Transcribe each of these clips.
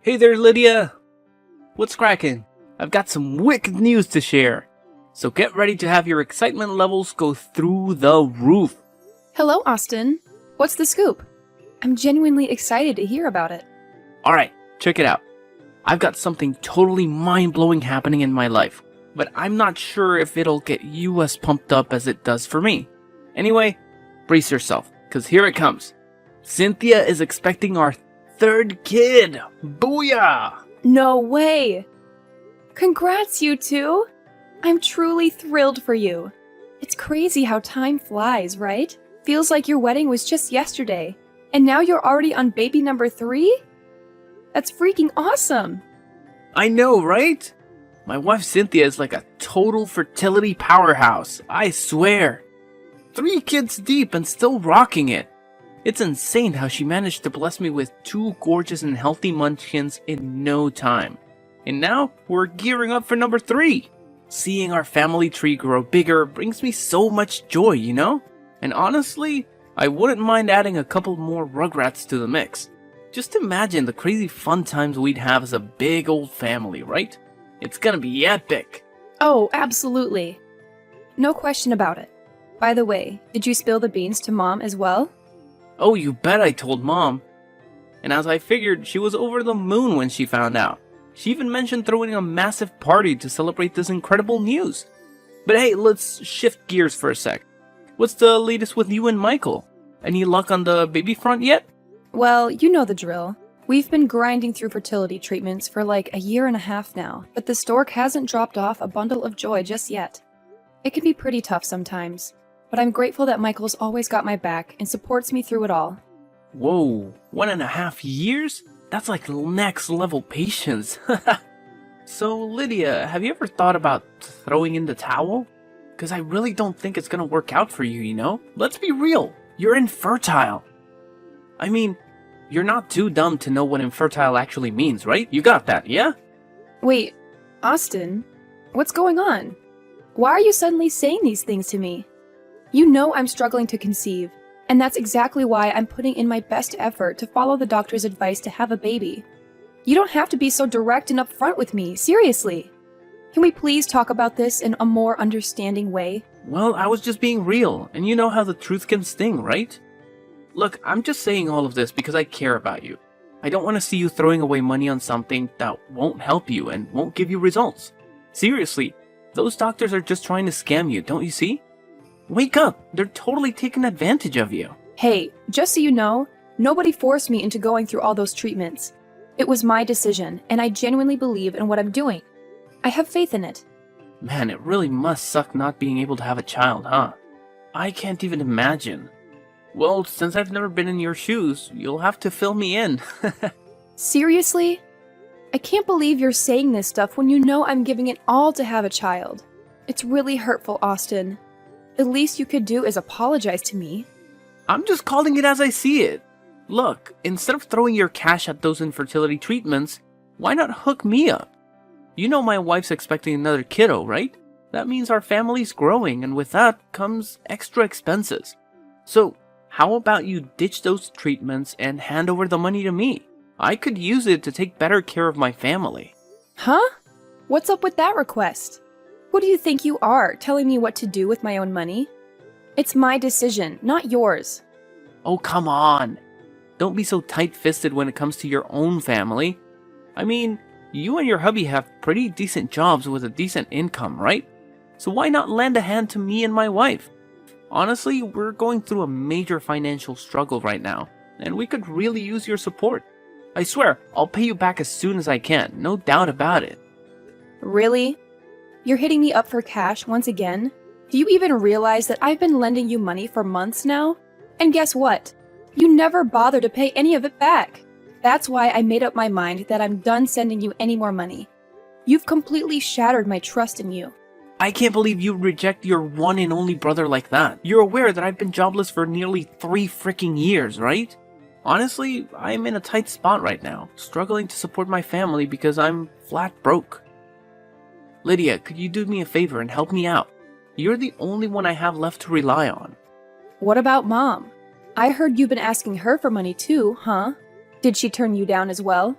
Hey there, Lydia! What's cracking? I've got some wicked news to share. So get ready to have your excitement levels go through the roof. Hello, Austin. What's the scoop? I'm genuinely excited to hear about it. Alright, check it out. I've got something totally mind-blowing happening in my life, but I'm not sure if it'll get you as pumped up as it does for me. Anyway, brace yourself, because here it comes. Cynthia is expecting our third kid! Booyah! No way! Congrats, you two! I'm truly thrilled for you. It's crazy how time flies, right? Feels like your wedding was just yesterday, and now you're already on baby number 3? That's freaking awesome! I know, right? My wife Cynthia is like a total fertility powerhouse, I swear. 3 kids deep and still rocking it. It's insane how she managed to bless me with 2 gorgeous and healthy munchkins in no time. And now, we're gearing up for number 3. Seeing our family tree grow bigger brings me so much joy, you know? And honestly, I wouldn't mind adding a couple more Rugrats to the mix. Just imagine the crazy fun times we'd have as a big old family, right? It's gonna be epic! Oh, absolutely. No question about it. By the way, did you spill the beans to Mom as well? Oh, you bet I told Mom. And as I figured, she was over the moon when she found out. She even mentioned throwing a massive party to celebrate this incredible news. But hey, let's shift gears for a sec. What's the latest with you and Michael? Any luck on the baby front yet? Well, you know the drill. We've been grinding through fertility treatments for like a year and a half now, but the stork hasn't dropped off a bundle of joy just yet. It can be pretty tough sometimes, but I'm grateful that Michael's always got my back and supports me through it all. Whoa, 1.5 years? That's like next level patience. So Lydia, have you ever thought about throwing in the towel? Because I really don't think it's gonna work out for you, you know? Let's be real, you're infertile. I mean, you're not too dumb to know what infertile actually means, right? You got that, yeah? Wait, Austin, what's going on? Why are you suddenly saying these things to me? You know I'm struggling to conceive, and that's exactly why I'm putting in my best effort to follow the doctor's advice to have a baby. You don't have to be so direct and upfront with me, seriously. Can we please talk about this in a more understanding way? Well, I was just being real, and you know how the truth can sting, right? Look, I'm just saying all of this because I care about you. I don't want to see you throwing away money on something that won't help you and won't give you results. Seriously, those doctors are just trying to scam you, don't you see? Wake up, they're totally taking advantage of you. Hey, just so you know, nobody forced me into going through all those treatments. It was my decision, and I genuinely believe in what I'm doing. I have faith in it. Man, it really must suck not being able to have a child, huh? I can't even imagine. Well, since I've never been in your shoes, you'll have to fill me in. Seriously? I can't believe you're saying this stuff when you know I'm giving it all to have a child. It's really hurtful, Austin. The least you could do is apologize to me. I'm just calling it as I see it. Look, instead of throwing your cash at those infertility treatments, why not hook me up? You know my wife's expecting another kiddo, right? That means our family's growing, and with that comes extra expenses. So, how about you ditch those treatments and hand over the money to me? I could use it to take better care of my family. Huh? What's up with that request? Who do you think you are, telling me what to do with my own money? It's my decision, not yours. Oh, come on. Don't be so tight-fisted when it comes to your own family. I mean, you and your hubby have pretty decent jobs with a decent income, right? So why not lend a hand to me and my wife? Honestly, we're going through a major financial struggle right now, and we could really use your support. I swear, I'll pay you back as soon as I can, no doubt about it. Really? You're hitting me up for cash once again? Do you even realize that I've been lending you money for months now? And guess what? You never bother to pay any of it back. That's why I made up my mind that I'm done sending you any more money. You've completely shattered my trust in you. I can't believe you reject your one and only brother like that. You're aware that I've been jobless for nearly 3 freaking years, right? Honestly, I'm in a tight spot right now, struggling to support my family because I'm flat broke. Lydia, could you do me a favor and help me out? You're the only one I have left to rely on. What about Mom? I heard you've been asking her for money too, huh? Did she turn you down as well?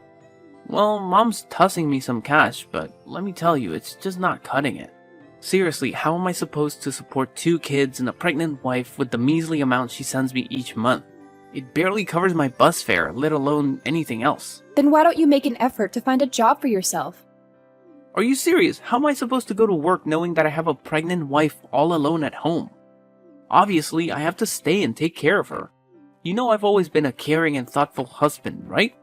Well, Mom's tossing me some cash, but let me tell you, it's just not cutting it. Seriously, how am I supposed to support 2 kids and a pregnant wife with the measly amount she sends me each month? It barely covers my bus fare, let alone anything else. Then why don't you make an effort to find a job for yourself? Are you serious? How am I supposed to go to work knowing that I have a pregnant wife all alone at home? Obviously, I have to stay and take care of her. You know I've always been a caring and thoughtful husband, right?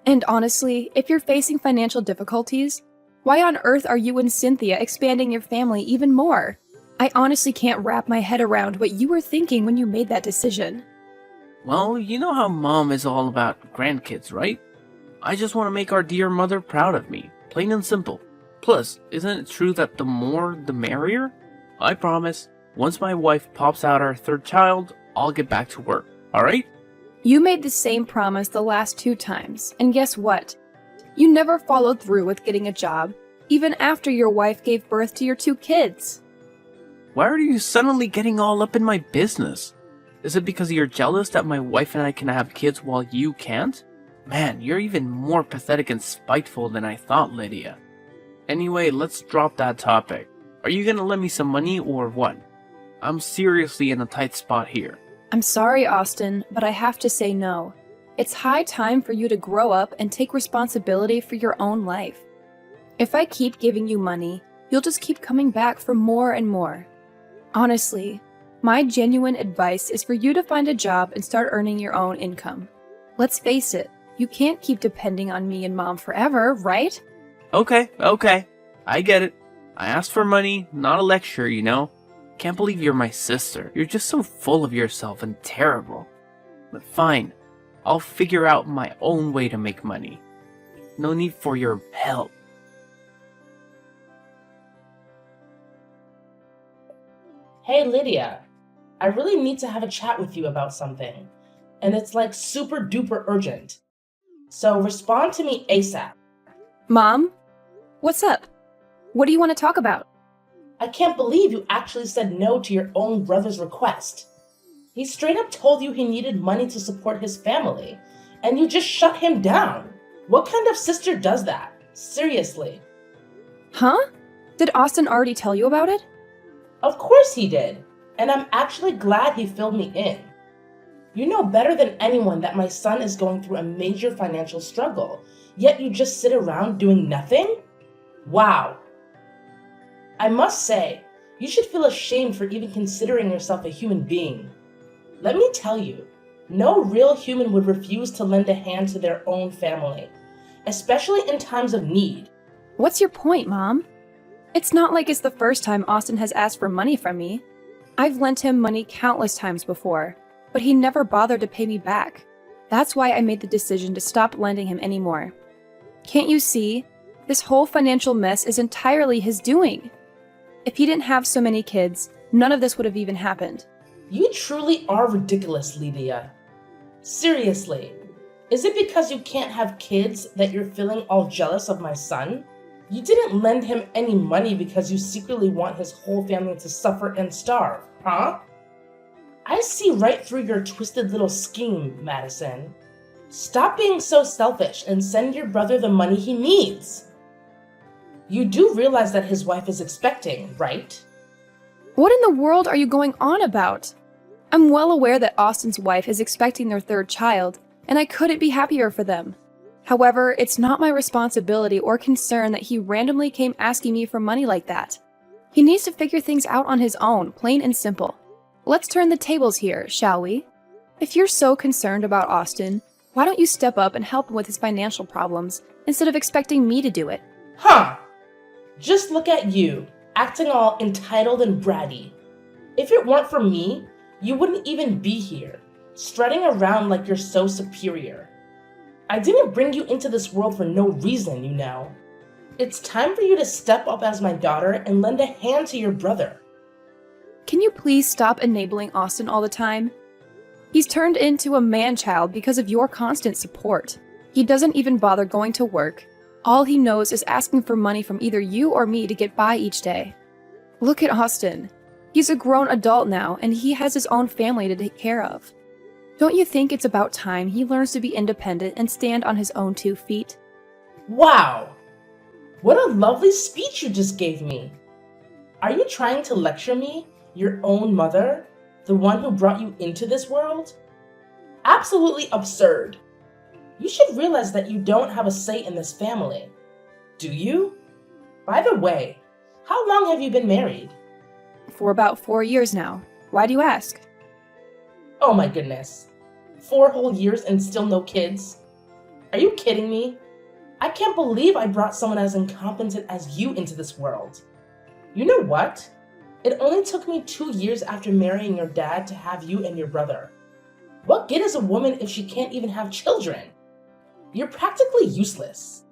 And honestly, if you're facing financial difficulties, why on earth are you and Cynthia expanding your family even more? I honestly can't wrap my head around what you were thinking when you made that decision. Well, you know how Mom is all about grandkids, right? I just want to make our dear mother proud of me, plain and simple. Plus, isn't it true that the more, the merrier? I promise, once my wife pops out our 3rd child, I'll get back to work, alright? You made the same promise the last 2 times, and guess what? You never followed through with getting a job, even after your wife gave birth to your 2 kids. Why are you suddenly getting all up in my business? Is it because you're jealous that my wife and I can have kids while you can't? Man, you're even more pathetic and spiteful than I thought, Lydia. Anyway, let's drop that topic. Are you gonna lend me some money or what? I'm seriously in a tight spot here. I'm sorry, Austin, but I have to say no. It's high time for you to grow up and take responsibility for your own life. If I keep giving you money, you'll just keep coming back for more and more. Honestly, my genuine advice is for you to find a job and start earning your own income. Let's face it, you can't keep depending on me and Mom forever, right? Okay. I get it. I asked for money, not a lecture, you know? Can't believe you're my sister. You're just so full of yourself and terrible. But fine, I'll figure out my own way to make money. No need for your help. Hey Lydia, I really need to have a chat with you about something. And it's like super duper urgent. So respond to me ASAP. Mom? What's up? What do you want to talk about? I can't believe you actually said no to your own brother's request. He straight up told you he needed money to support his family, and you just shut him down. What kind of sister does that? Seriously. Huh? Did Austin already tell you about it? Of course he did, and I'm actually glad he filled me in. You know better than anyone that my son is going through a major financial struggle, yet you just sit around doing nothing? Wow. I must say, you should feel ashamed for even considering yourself a human being. Let me tell you, no real human would refuse to lend a hand to their own family, especially in times of need. What's your point, Mom? It's not like it's the first time Austin has asked for money from me. I've lent him money countless times before, but he never bothered to pay me back. That's why I made the decision to stop lending him anymore. Can't you see? This whole financial mess is entirely his doing. If he didn't have so many kids, none of this would have even happened. You truly are ridiculous, Lydia. Seriously, is it because you can't have kids that you're feeling all jealous of my son? You didn't lend him any money because you secretly want his whole family to suffer and starve, huh? I see right through your twisted little scheme, Madison. Stop being so selfish and send your brother the money he needs. You do realize that his wife is expecting, right? What in the world are you going on about? I'm well aware that Austin's wife is expecting their 3rd child, and I couldn't be happier for them. However, it's not my responsibility or concern that he randomly came asking me for money like that. He needs to figure things out on his own, plain and simple. Let's turn the tables here, shall we? If you're so concerned about Austin, why don't you step up and help him with his financial problems instead of expecting me to do it? Huh! Just look at you, acting all entitled and bratty. If it weren't for me, you wouldn't even be here, strutting around like you're so superior. I didn't bring you into this world for no reason, you know. It's time for you to step up as my daughter and lend a hand to your brother. Can you please stop enabling Austin all the time? He's turned into a man-child because of your constant support. He doesn't even bother going to work. All he knows is asking for money from either you or me to get by each day. Look at Austin. He's a grown adult now, and he has his own family to take care of. Don't you think it's about time he learns to be independent and stand on his own 2 feet? Wow! What a lovely speech you just gave me. Are you trying to lecture me, your own mother, the one who brought you into this world? Absolutely absurd. You should realize that you don't have a say in this family. Do you? By the way, how long have you been married? For about 4 years now. Why do you ask? Oh my goodness. 4 whole years and still no kids? Are you kidding me? I can't believe I brought someone as incompetent as you into this world. You know what? It only took me 2 years after marrying your dad to have you and your brother. What good is a woman if she can't even have children? You're practically useless.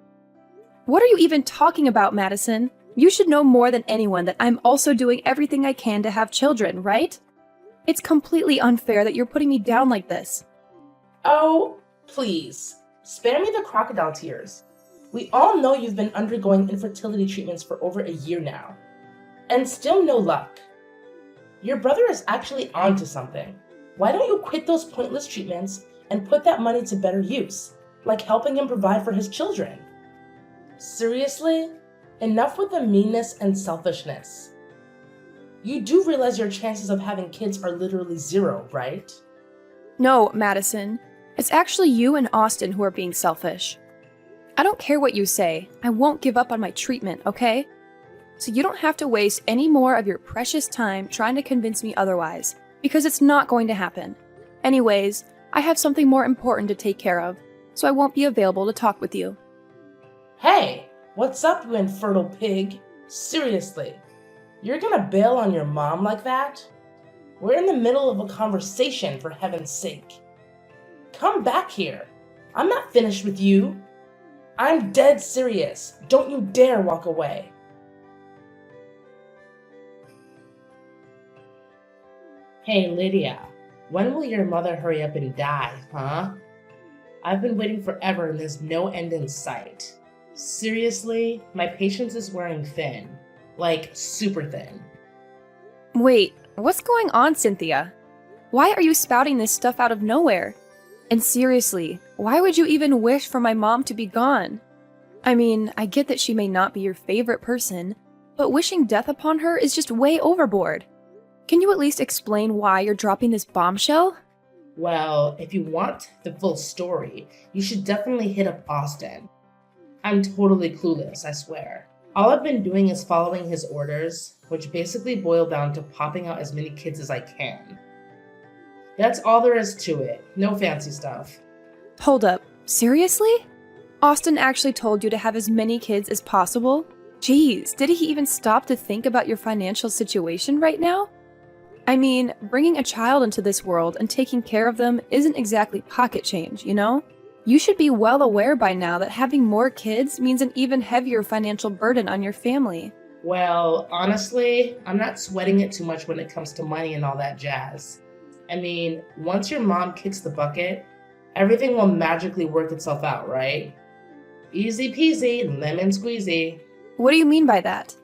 What are you even talking about, Madison? You should know more than anyone that I'm also doing everything I can to have children, right? It's completely unfair that you're putting me down like this. Oh, please. Spare me the crocodile tears. We all know you've been undergoing infertility treatments for over a year now. And still no luck. Your brother is actually onto something. Why don't you quit those pointless treatments and put that money to better use, like helping him provide for his children? Seriously? Enough with the meanness and selfishness. You do realize your chances of having kids are literally 0, right? No, Madison. It's actually you and Austin who are being selfish. I don't care what you say. I won't give up on my treatment, okay? So you don't have to waste any more of your precious time trying to convince me otherwise, because it's not going to happen. Anyways, I have something more important to take care of, so I won't be available to talk with you. Hey, what's up, you infertile pig? Seriously, you're gonna bail on your mom like that? We're in the middle of a conversation, for heaven's sake. Come back here. I'm not finished with you. I'm dead serious. Don't you dare walk away. Hey, Lydia, when will your mother hurry up and die, huh? I've been waiting forever and there's no end in sight. Seriously, my patience is wearing thin. Like, super thin. Wait, what's going on, Cynthia? Why are you spouting this stuff out of nowhere? And seriously, why would you even wish for my mom to be gone? I mean, I get that she may not be your favorite person, but wishing death upon her is just way overboard. Can you at least explain why you're dropping this bombshell? Well, if you want the full story, you should definitely hit up Austin. I'm totally clueless, I swear. All I've been doing is following his orders, which basically boil down to popping out as many kids as I can. That's all there is to it. No fancy stuff. Hold up, seriously? Austin actually told you to have as many kids as possible? Jeez, did he even stop to think about your financial situation right now? I mean, bringing a child into this world and taking care of them isn't exactly pocket change, you know? You should be well aware by now that having more kids means an even heavier financial burden on your family. Well, honestly, I'm not sweating it too much when it comes to money and all that jazz. I mean, once your mom kicks the bucket, everything will magically work itself out, right? Easy peasy, lemon squeezy. What do you mean by that?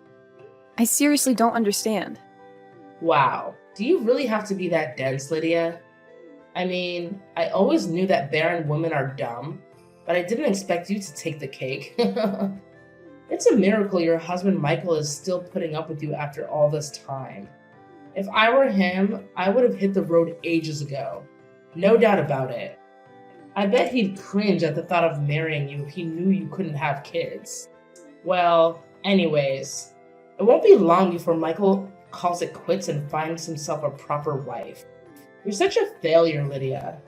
I seriously don't understand. Wow, do you really have to be that dense, Lydia? I mean, I always knew that barren women are dumb, but I didn't expect you to take the cake. It's a miracle your husband Michael is still putting up with you after all this time. If I were him, I would have hit the road ages ago. No doubt about it. I bet he'd cringe at the thought of marrying you if he knew you couldn't have kids. Well, anyways, it won't be long before Michael calls it quits and finds himself a proper wife. You're such a failure, Lydia.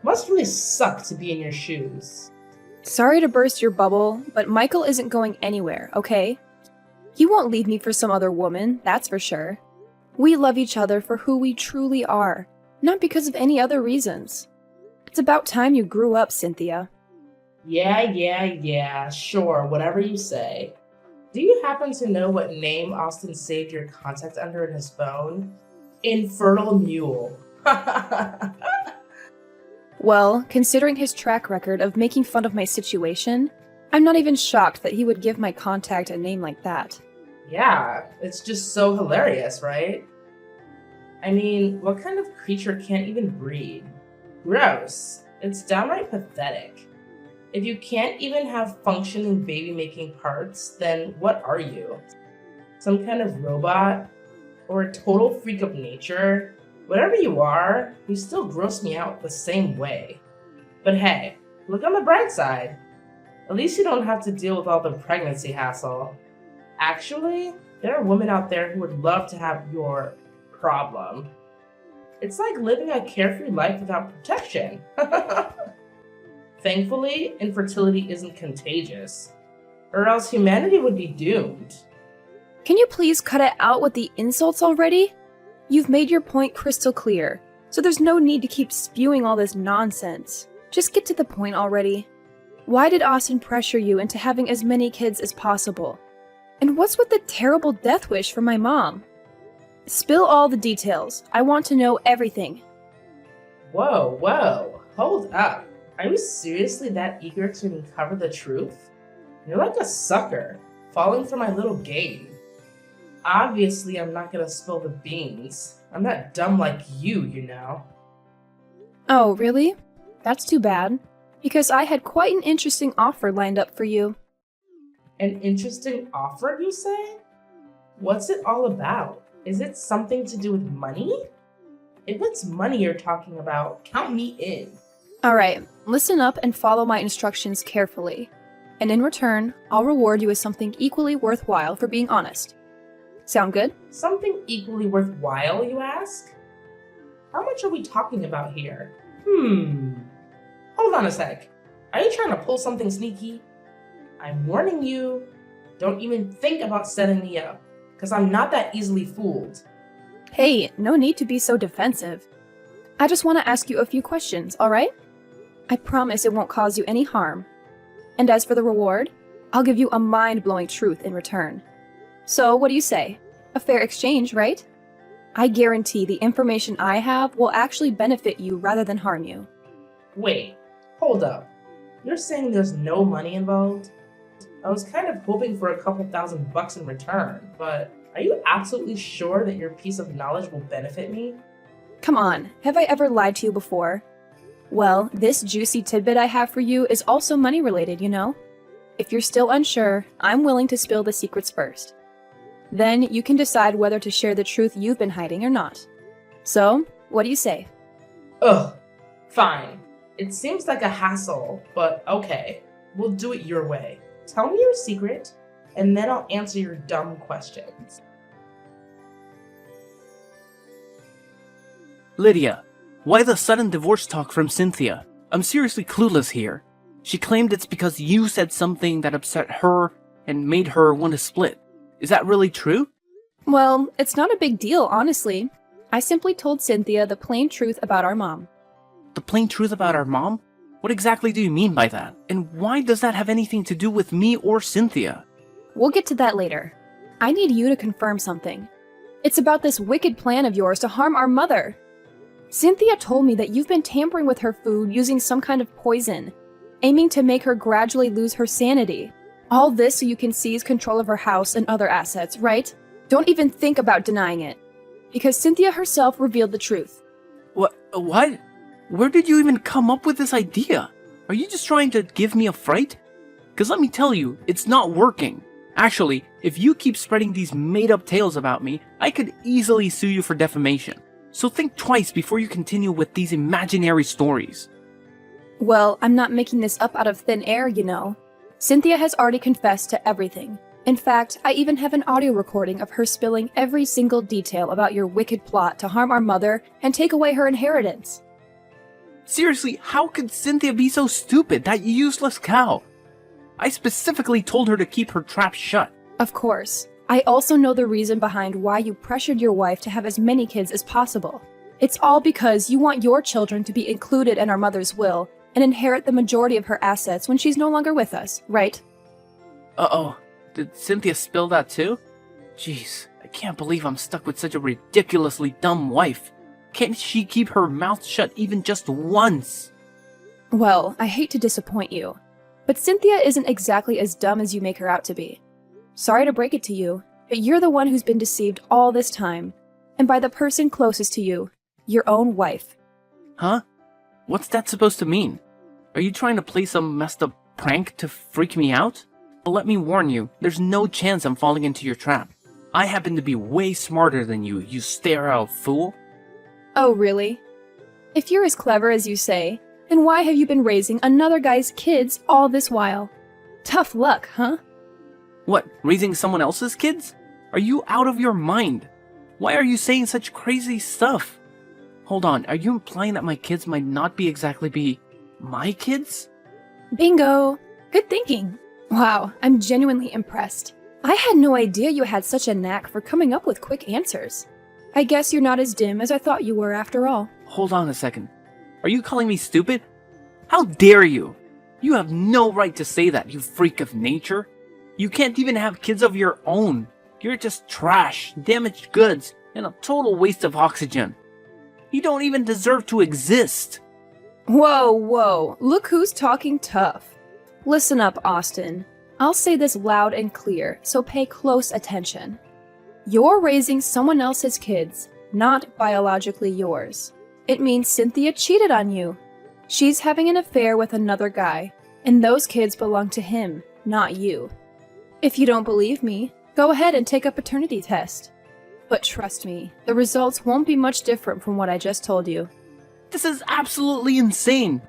Must really suck to be in your shoes. Sorry to burst your bubble, but Michael isn't going anywhere, okay? He won't leave me for some other woman, that's for sure. We love each other for who we truly are, not because of any other reasons. It's about time you grew up, Cynthia. Yeah, sure, whatever you say. Do you happen to know what name Austin saved your contact under in his phone? Infertile Mule. Well, considering his track record of making fun of my situation, I'm not even shocked that he would give my contact a name like that. Yeah, it's just so hilarious, right? I mean, what kind of creature can't even breed? Gross. It's downright pathetic. If you can't even have functioning baby-making parts, then what are you? Some kind of robot? Or a total freak of nature? Whatever you are, you still gross me out the same way. But hey, look on the bright side. At least you don't have to deal with all the pregnancy hassle. Actually, there are women out there who would love to have your problem. It's like living a carefree life without protection. Thankfully, infertility isn't contagious, or else humanity would be doomed. Can you please cut it out with the insults already? You've made your point crystal clear, so there's no need to keep spewing all this nonsense. Just get to the point already. Why did Austin pressure you into having as many kids as possible? And what's with the terrible death wish for my mom? Spill all the details. I want to know everything. Whoa, hold up. Are you seriously that eager to uncover the truth? You're like a sucker, falling for my little game. Obviously, I'm not gonna spill the beans. I'm not dumb like you know. Oh, really? That's too bad. Because I had quite an interesting offer lined up for you. An interesting offer, you say? What's it all about? Is it something to do with money? If it's money you're talking about, count me in. Alright, listen up and follow my instructions carefully. And in return, I'll reward you with something equally worthwhile for being honest. Sound good? Something equally worthwhile, you ask? How much are we talking about here? Hold on a sec. Are you trying to pull something sneaky? I'm warning you, don't even think about setting me up, because I'm not that easily fooled. Hey, no need to be so defensive. I just want to ask you a few questions, alright? I promise it won't cause you any harm. And as for the reward, I'll give you a mind-blowing truth in return. So, what do you say? A fair exchange, right? I guarantee the information I have will actually benefit you rather than harm you. Wait, hold up. You're saying there's no money involved? I was kind of hoping for a couple $1,000 in return, but are you absolutely sure that your piece of knowledge will benefit me? Come on, have I ever lied to you before? Well, this juicy tidbit I have for you is also money related, you know? If you're still unsure, I'm willing to spill the secrets first. Then you can decide whether to share the truth you've been hiding or not. So, what do you say? Ugh, fine. It seems like a hassle, but okay. We'll do it your way. Tell me your secret, and then I'll answer your dumb questions. Lydia, why the sudden divorce talk from Cynthia? I'm seriously clueless here. She claimed it's because you said something that upset her and made her want to split. Is that really true? Well, it's not a big deal, honestly. I simply told Cynthia the plain truth about our mom. The plain truth about our mom? What exactly do you mean by that? And why does that have anything to do with me or Cynthia? We'll get to that later. I need you to confirm something. It's about this wicked plan of yours to harm our mother. Cynthia told me that you've been tampering with her food using some kind of poison, aiming to make her gradually lose her sanity. All this so you can seize control of her house and other assets, right? Don't even think about denying it. Because Cynthia herself revealed the truth. What? Where did you even come up with this idea? Are you just trying to give me a fright? Because let me tell you, it's not working. Actually, if you keep spreading these made-up tales about me, I could easily sue you for defamation. So think twice before you continue with these imaginary stories. Well, I'm not making this up out of thin air, you know. Cynthia has already confessed to everything. In fact, I even have an audio recording of her spilling every single detail about your wicked plot to harm our mother and take away her inheritance. Seriously, how could Cynthia be so stupid, that useless cow? I specifically told her to keep her trap shut. Of course. I also know the reason behind why you pressured your wife to have as many kids as possible. It's all because you want your children to be included in our mother's will and inherit the majority of her assets when she's no longer with us, right? Uh-oh. Did Cynthia spill that too? Jeez, I can't believe I'm stuck with such a ridiculously dumb wife. Can't she keep her mouth shut even just once? Well, I hate to disappoint you, but Cynthia isn't exactly as dumb as you make her out to be. Sorry to break it to you, but you're the one who's been deceived all this time, and by the person closest to you, your own wife. Huh? What's that supposed to mean? Are you trying to play some messed up prank to freak me out? But let me warn you, there's no chance I'm falling into your trap. I happen to be way smarter than you sterile fool. Oh, really? If you're as clever as you say, then why have you been raising another guy's kids all this while? Tough luck, huh? What, raising someone else's kids? Are you out of your mind? Why are you saying such crazy stuff? Hold on, are you implying that my kids might not exactly be my kids? Bingo! Good thinking. Wow, I'm genuinely impressed. I had no idea you had such a knack for coming up with quick answers. I guess you're not as dim as I thought you were after all. Hold on a second. Are you calling me stupid? How dare you? You have no right to say that, you freak of nature. You can't even have kids of your own. You're just trash, damaged goods, and a total waste of oxygen. You don't even deserve to exist. Whoa, look who's talking tough. Listen up, Austin. I'll say this loud and clear, so pay close attention. You're raising someone else's kids, not biologically yours. It means Cynthia cheated on you. She's having an affair with another guy, and those kids belong to him, not you. If you don't believe me, go ahead and take a paternity test. But trust me, the results won't be much different from what I just told you. This is absolutely insane.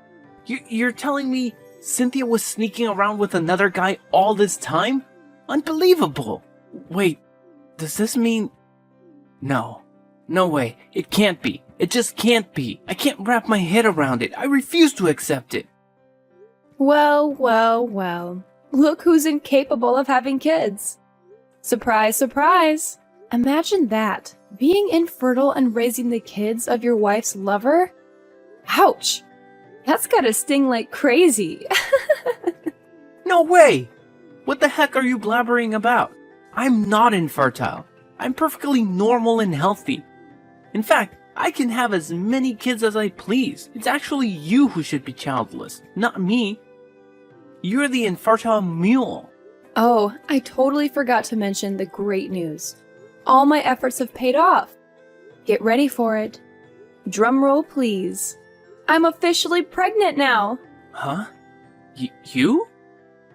You're telling me Cynthia was sneaking around with another guy all this time? Unbelievable. Wait, does this mean... No way, it can't be. It just can't be. I can't wrap my head around it. I refuse to accept it. Well. Look who's incapable of having kids. Surprise, surprise. Imagine that. Being infertile and raising the kids of your wife's lover? Ouch. That's gotta sting like crazy. No way! What the heck are you blabbering about? I'm not infertile. I'm perfectly normal and healthy. In fact, I can have as many kids as I please. It's actually you who should be childless, not me. You're the infertile mule. Oh, I totally forgot to mention the great news. All my efforts have paid off. Get ready for it. Drum roll, please. I'm officially pregnant now. Huh? You?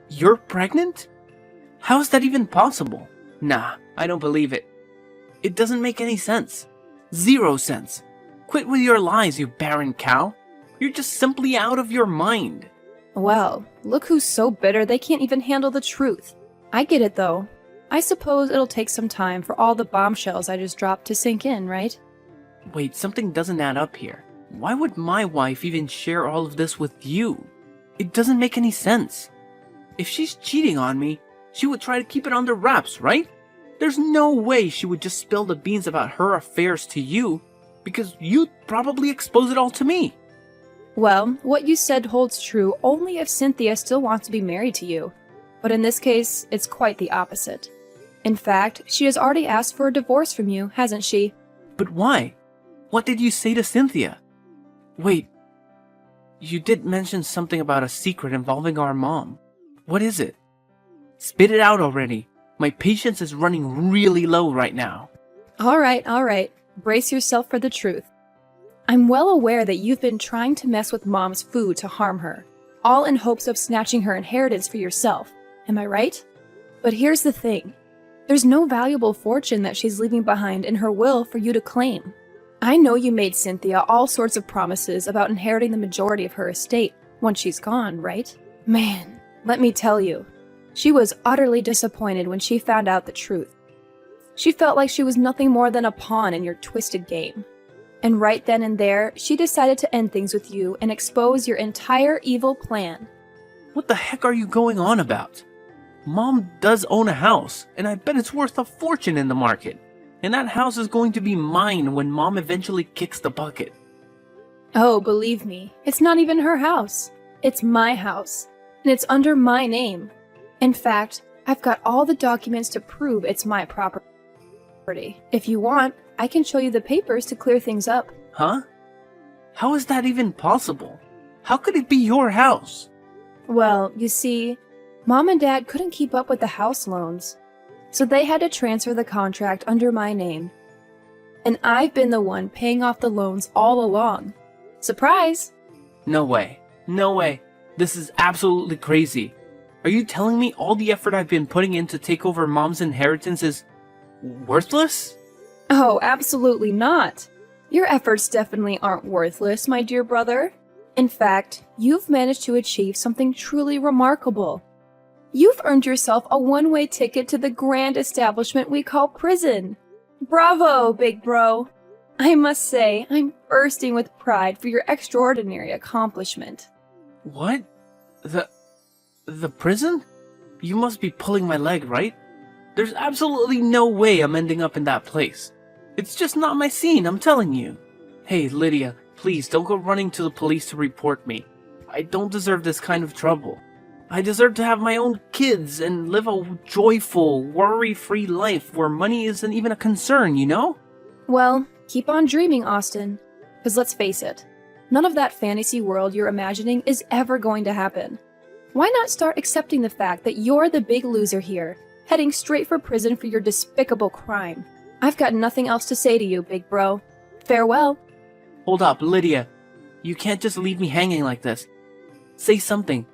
You're pregnant? How is that even possible? Nah, I don't believe it. It doesn't make any sense. 0 sense. Quit with your lies, you barren cow. You're just simply out of your mind. Well, look who's so bitter they can't even handle the truth. I get it though. I suppose it'll take some time for all the bombshells I just dropped to sink in, right? Wait, something doesn't add up here. Why would my wife even share all of this with you? It doesn't make any sense. If she's cheating on me, she would try to keep it under wraps, right? There's no way she would just spill the beans about her affairs to you, because you'd probably expose it all to me. Well, what you said holds true only if Cynthia still wants to be married to you. But in this case, it's quite the opposite. In fact, she has already asked for a divorce from you, hasn't she? But why? What did you say to Cynthia? Wait, you did mention something about a secret involving our mom. What is it? Spit it out already. My patience is running really low right now. All right. Brace yourself for the truth. I'm well aware that you've been trying to mess with Mom's food to harm her, all in hopes of snatching her inheritance for yourself. Am I right? But here's the thing. There's no valuable fortune that she's leaving behind in her will for you to claim. I know you made Cynthia all sorts of promises about inheriting the majority of her estate once she's gone, right? Man, let me tell you, she was utterly disappointed when she found out the truth. She felt like she was nothing more than a pawn in your twisted game. And right then and there, she decided to end things with you and expose your entire evil plan. What the heck are you going on about? Mom does own a house, and I bet it's worth a fortune in the market. And that house is going to be mine when Mom eventually kicks the bucket. Oh, believe me, it's not even her house. It's my house, and it's under my name. In fact, I've got all the documents to prove it's my property. If you want, I can show you the papers to clear things up. Huh? How is that even possible? How could it be your house? Well, you see, Mom and Dad couldn't keep up with the house loans, so they had to transfer the contract under my name. And I've been the one paying off the loans all along. Surprise! No way. This is absolutely crazy. Are you telling me all the effort I've been putting in to take over Mom's inheritance is worthless? Oh, absolutely not. Your efforts definitely aren't worthless, my dear brother. In fact, you've managed to achieve something truly remarkable. You've earned yourself a one-way ticket to the grand establishment we call prison. Bravo, big bro. I must say, I'm bursting with pride for your extraordinary accomplishment. What? The prison? You must be pulling my leg, right? There's absolutely no way I'm ending up in that place. It's just not my scene, I'm telling you. Hey, Lydia, please don't go running to the police to report me. I don't deserve this kind of trouble. I deserve to have my own kids and live a joyful, worry-free life where money isn't even a concern, you know? Well, keep on dreaming, Austin. Because let's face it, none of that fantasy world you're imagining is ever going to happen. Why not start accepting the fact that you're the big loser here, heading straight for prison for your despicable crime? I've got nothing else to say to you, big bro. Farewell. Hold up, Lydia. You can't just leave me hanging like this. Say something.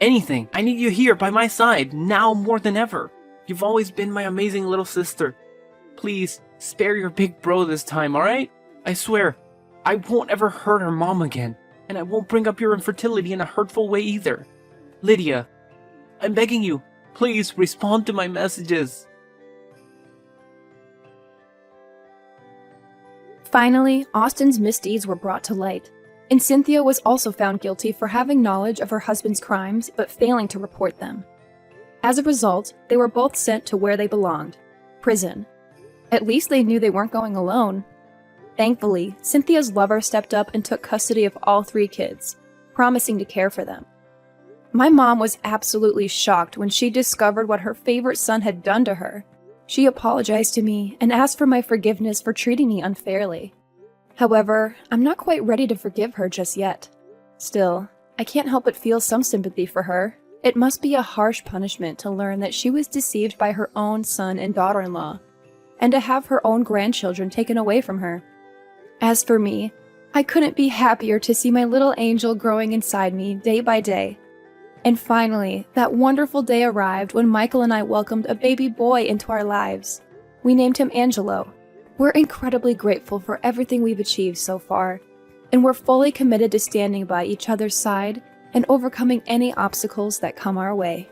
Anything. I need you here by my side, now more than ever. You've always been my amazing little sister. Please, spare your big bro this time, alright? I swear, I won't ever hurt her mom again, and I won't bring up your infertility in a hurtful way either. Lydia, I'm begging you, please respond to my messages. Finally, Austin's misdeeds were brought to light, and Cynthia was also found guilty for having knowledge of her husband's crimes but failing to report them. As a result, they were both sent to where they belonged, prison. At least they knew they weren't going alone. Thankfully, Cynthia's lover stepped up and took custody of all 3 kids, promising to care for them. My mom was absolutely shocked when she discovered what her favorite son had done to her. She apologized to me and asked for my forgiveness for treating me unfairly. However, I'm not quite ready to forgive her just yet. Still, I can't help but feel some sympathy for her. It must be a harsh punishment to learn that she was deceived by her own son and daughter-in-law, and to have her own grandchildren taken away from her. As for me, I couldn't be happier to see my little angel growing inside me day by day. And finally, that wonderful day arrived when Michael and I welcomed a baby boy into our lives. We named him Angelo. We're incredibly grateful for everything we've achieved so far, and we're fully committed to standing by each other's side and overcoming any obstacles that come our way.